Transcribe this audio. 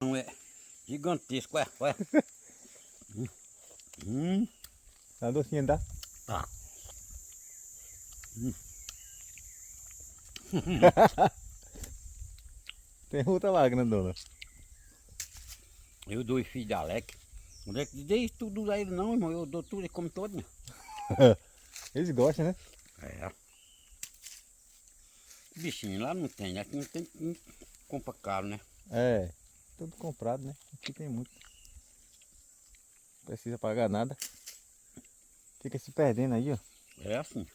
Não é gigantesco, olha. Tá docinho, tá? Tá. Tem outra lá, grandona. Eu dou filho de Alec. O Alec diz, "Dei tudo a ele não, irmão. Eu dou tudo, ele come todo, né? Eles gostam, né? É. Bichinho lá não tem, né? Aqui não tem, não compra caro, né? É, tudo comprado, né? Aqui tem muito. Não precisa pagar nada. Fica se perdendo aí, ó. É assim.